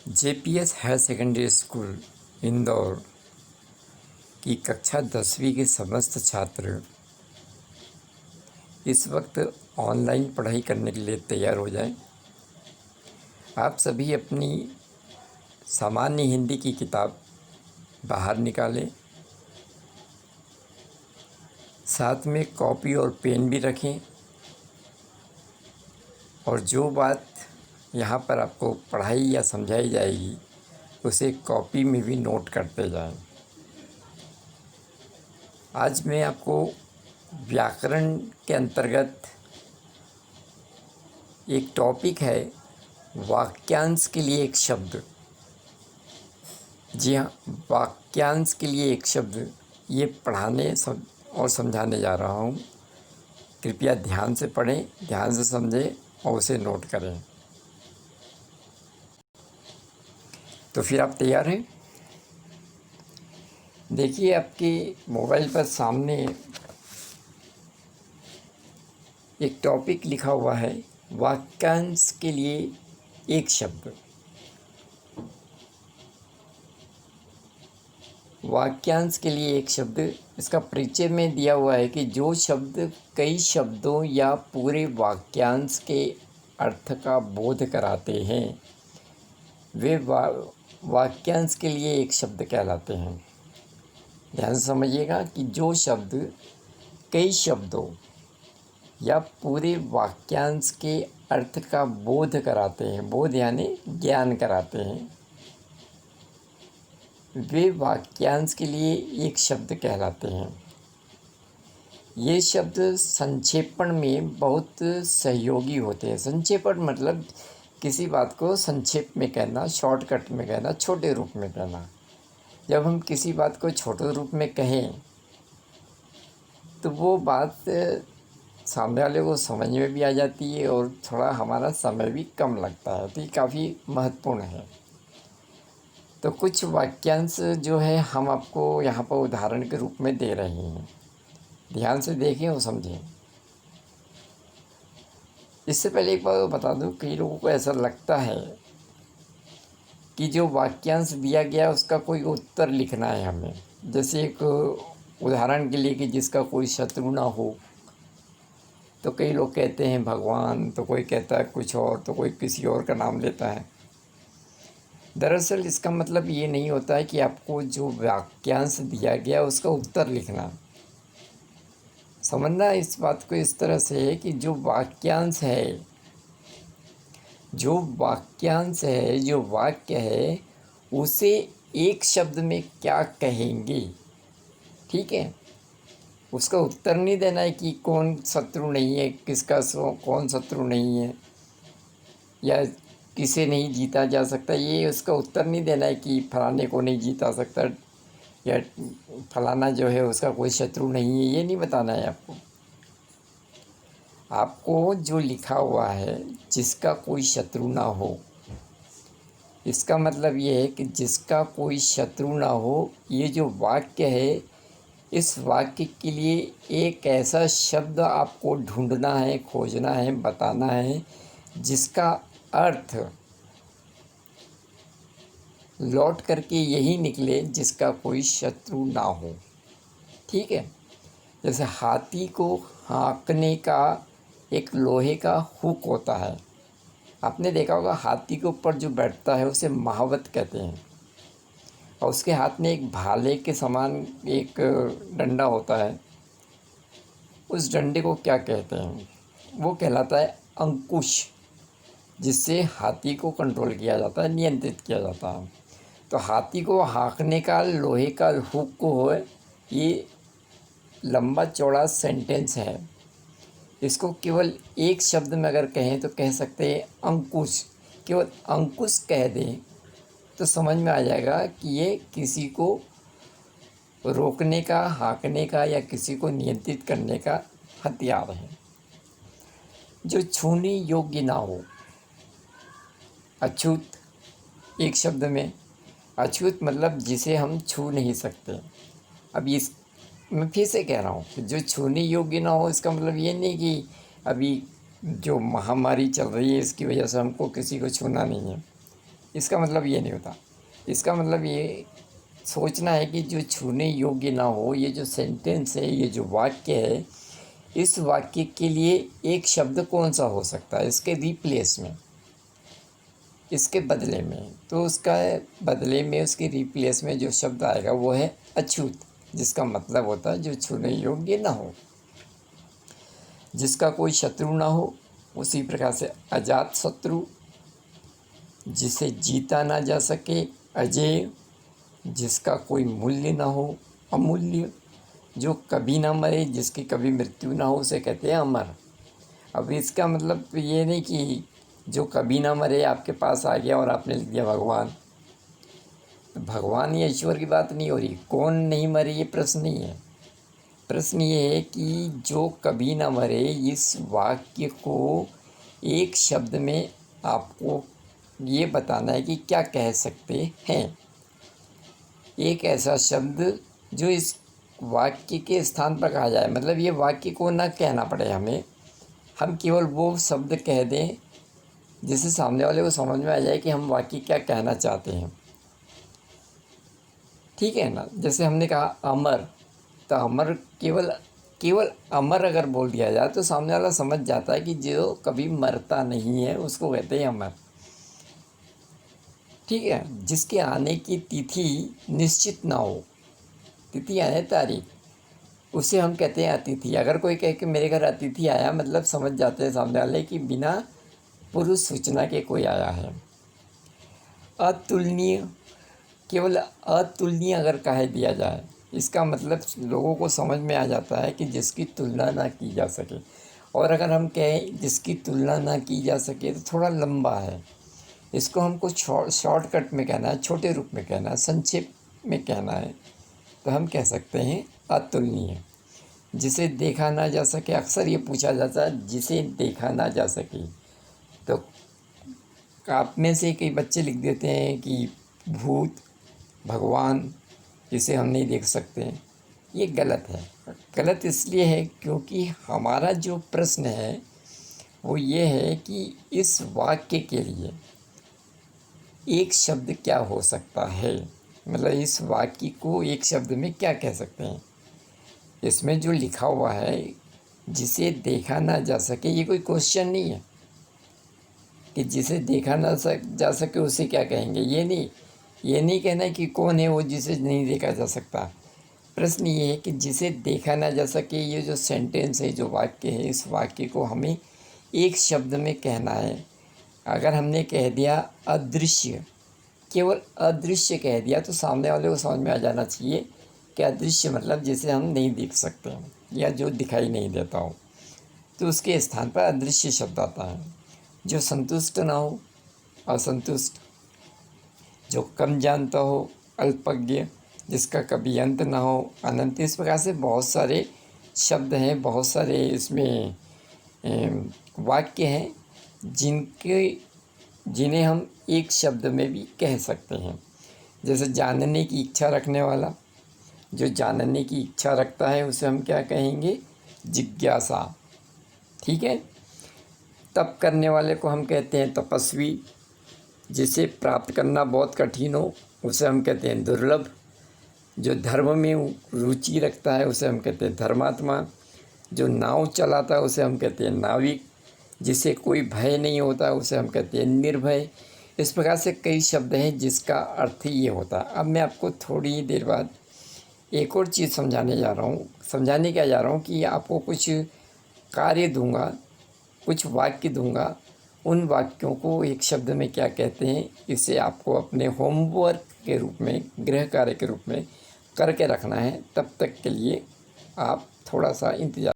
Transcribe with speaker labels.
Speaker 1: JPS higher secondary school Indore की कक्षा 10वीं के समस्त छात्र इस वक्त ऑनलाइन पढ़ाई करने के लिए तैयार हो जाएं। आप सभी अपनी सामान्य हिंदी की किताब बाहर निकालें, साथ में कॉपी और पेन भी रखें और जो बात यहाँ पर आपको पढ़ाई या समझाई जाएगी उसे कॉपी में भी नोट करते जाएं। आज मैं आपको व्याकरण के अंतर्गत एक टॉपिक है वाक्यांश के लिए एक शब्द। जी हाँ, वाक्यांश के लिए एक शब्द ये पढ़ाने और समझाने जा रहा हूँ। कृपया ध्यान से पढ़ें, ध्यान से समझें और उसे नोट करें। तो फिर आप तैयार हैं? देखिए, आपके मोबाइल पर सामने एक टॉपिक लिखा हुआ है, वाक्यांश के लिए एक शब्द। वाक्यांश के लिए एक शब्द, इसका परिचय में दिया हुआ है कि जो शब्द कई शब्दों या पूरे वाक्यांश के अर्थ का बोध कराते हैं वे वाक्यांश के लिए एक शब्द कहलाते हैं। ध्यान से समझिएगा कि जो शब्द कई शब्दों या पूरे वाक्यांश के अर्थ का बोध कराते हैं, बोध यानी ज्ञान कराते हैं, वे वाक्यांश के लिए एक शब्द कहलाते हैं। ये शब्द संक्षेपण में बहुत सहयोगी होते हैं। संक्षेपण मतलब किसी बात को संक्षेप में कहना, शॉर्टकट में कहना, छोटे रूप में कहना। जब हम किसी बात को छोटे रूप में कहें तो वो बात सामने वाले को समझ में भी आ जाती है और थोड़ा हमारा समय भी कम लगता है, तो ये काफ़ी महत्वपूर्ण है। तो कुछ वाक्यांश जो है हम आपको यहाँ पर उदाहरण के रूप में दे रहे हैं, ध्यान से देखें और समझें। इससे पहले एक बात बता दूँ, कई लोगों को ऐसा लगता है कि जो वाक्यांश दिया गया उसका कोई उत्तर लिखना है हमें। जैसे एक उदाहरण के लिए कि जिसका कोई शत्रु ना हो, तो कई लोग कहते हैं भगवान, तो कोई कहता है कुछ और, तो कोई किसी और का नाम लेता है। दरअसल इसका मतलब ये नहीं होता है कि आपको जो वाक्यांश दिया गया उसका उत्तर लिखना। समझना इस बात को इस तरह से है कि जो वाक्यांश है, जो वाक्य है उसे एक शब्द में क्या कहेंगे, ठीक है। उसका उत्तर नहीं देना है कि कौन शत्रु नहीं है, कौन शत्रु नहीं है, या किसे नहीं जीता जा सकता, ये उसका उत्तर नहीं देना है कि फलाने को नहीं जीता सकता या फलाना जो है उसका कोई शत्रु नहीं है, ये नहीं बताना है आपको। आपको जो लिखा हुआ है जिसका कोई शत्रु ना हो, इसका मतलब ये है कि जिसका कोई शत्रु ना हो, ये जो वाक्य है, इस वाक्य के लिए एक ऐसा शब्द आपको ढूंढना है, खोजना है, बताना है जिसका अर्थ लौट करके यही निकले, जिसका कोई शत्रु ना हो, ठीक है। जैसे हाथी को हाँकने का एक लोहे का हुक होता है। आपने देखा होगा हाथी के ऊपर जो बैठता है उसे महावत कहते हैं, और उसके हाथ में एक भाले के समान एक डंडा होता है। उस डंडे को क्या कहते हैं? वो कहलाता है अंकुश, जिससे हाथी को कंट्रोल किया जाता है, नियंत्रित किया जाता है। तो हाथी को हाँकने का लोहे का हुक को है, ये लंबा चौड़ा सेंटेंस है। इसको केवल एक शब्द में अगर कहें तो कह सकते हैं अंकुश। केवल अंकुश कह दें तो समझ में आ जाएगा कि ये किसी को रोकने का, हाँकने का या किसी को नियंत्रित करने का हथियार है। जो छूने योग्य ना हो, अछूत, एक शब्द में अछूत मतलब जिसे हम छू नहीं सकते। अब इस मैं फिर से कह रहा हूँ कि जो छूने योग्य ना हो, इसका मतलब ये नहीं कि अभी जो महामारी चल रही है इसकी वजह से हमको किसी को छूना नहीं है। इसका मतलब ये नहीं होता। इसका मतलब ये सोचना है कि जो छूने योग्य ना हो, ये जो सेंटेंस है, ये जो वाक्य है, इस वाक्य के लिए एक शब्द कौन सा हो सकता है इसके रिप्लेस में, इसके बदले में। तो उसका बदले में, उसके रिप्लेस में जो शब्द आएगा वो है अछूत, जिसका मतलब होता है जो छूने योग्य ना हो, जिसका कोई शत्रु ना हो। उसी प्रकार से अजात शत्रु, जिसे जीता ना जा सके, अजेय, जिसका कोई मूल्य ना हो, अमूल्य, जो कभी ना मरे, जिसकी कभी मृत्यु ना हो, उसे कहते हैं अमर। अब इसका मतलब ये नहीं कि जो कभी ना मरे आपके पास आ गया और आपने लिख दिया भगवान। तो भगवान या ईश्वर की बात नहीं हो रही, कौन नहीं मरे ये प्रश्न नहीं है। प्रश्न ये है कि जो कभी ना मरे, इस वाक्य को एक शब्द में आपको ये बताना है कि क्या कह सकते हैं। एक ऐसा शब्द जो इस वाक्य के स्थान पर कहा जाए, मतलब ये वाक्य को ना कहना पड़े हमें, हम केवल वो शब्द कह दें जिससे सामने वाले को समझ में आ जाए कि हम वाक्य क्या कहना चाहते हैं। ठीक है ना। जैसे हमने कहा अमर, तो अमर केवल केवल अमर अगर बोल दिया जाए तो सामने वाला समझ जाता है कि जो कभी मरता नहीं है उसको कहते हैं अमर। ठीक है। जिसके आने की तिथि निश्चित ना हो, तिथि यानी तारीख, उसे हम कहते हैं अतिथि। अगर कोई कहे कि मेरे घर अतिथि आया, मतलब समझ जाते हैं सामने वाले कि बिना पूर्व सूचना के कोई आया है। अतुलनीय, केवल अतुलनीय अगर कह दिया जाए, इसका मतलब लोगों को समझ में आ जाता है कि जिसकी तुलना ना की जा सके। और अगर हम कहें जिसकी तुलना ना की जा सके तो थोड़ा लंबा है, इसको हमको शॉर्टकट में कहना है, छोटे रूप में कहना है, संक्षेप में कहना है, तो हम कह सकते हैं अतुलनीय। जिसे देखा ना जा सके, अक्सर ये पूछा जाता है जिसे देखा ना जा सके, तो आप में से कई बच्चे लिख देते हैं कि भूत, भगवान, जिसे हम नहीं देख सकते। ये गलत है। गलत इसलिए है क्योंकि हमारा जो प्रश्न है वो ये है कि इस वाक्य के लिए एक शब्द क्या हो सकता है, मतलब इस वाक्य को एक शब्द में क्या कह सकते हैं। इसमें जो लिखा हुआ है जिसे देखा ना जा सके, ये कोई क्वेश्चन नहीं है कि जिसे देखा ना जा सके उसे क्या कहेंगे। ये नहीं कहना कि कौन है वो जिसे नहीं देखा जा सकता। प्रश्न ये है कि जिसे देखा ना जा सके, ये जो सेंटेंस है, जो वाक्य है, इस वाक्य को हमें एक शब्द में कहना है। अगर हमने कह दिया अदृश्य, केवल अदृश्य कह दिया, तो सामने वाले को समझ में आ जाना चाहिए कि अदृश्य मतलब जिसे हम नहीं देख सकते हैं या जो दिखाई नहीं देता हो, तो उसके स्थान पर अदृश्य शब्द आता है। जो संतुष्ट ना हो, असंतुष्ट, जो कम जानता हो, अल्पज्ञ, जिसका कभी अंत ना हो, अनंत। इस प्रकार से बहुत सारे शब्द हैं, बहुत सारे इसमें वाक्य हैं जिन्हें हम एक शब्द में भी कह सकते हैं। जैसे जानने की इच्छा रखने वाला, जो जानने की इच्छा रखता है उसे हम क्या कहेंगे, जिज्ञासा। ठीक है। तप करने वाले को हम कहते हैं तपस्वी, जिसे प्राप्त करना बहुत कठिन हो उसे हम कहते हैं दुर्लभ। जो धर्म में रुचि रखता है उसे हम कहते हैं धर्मात्मा। जो नाव चलाता है उसे हम कहते हैं नाविक। जिसे कोई भय नहीं होता उसे हम कहते हैं निर्भय। इस प्रकार से कई शब्द हैं जिसका अर्थ ये होता है। अब मैं आपको थोड़ी ही देर बाद एक और चीज़ समझाने जा रहा हूँ कि आपको कुछ कार्य दूंगा, कुछ वाक्य दूंगा, उन वाक्यों को एक शब्द में क्या कहते हैं, इसे आपको अपने होमवर्क के रूप में, गृह कार्य के रूप में करके रखना है। तब तक के लिए आप थोड़ा सा इंतज़ार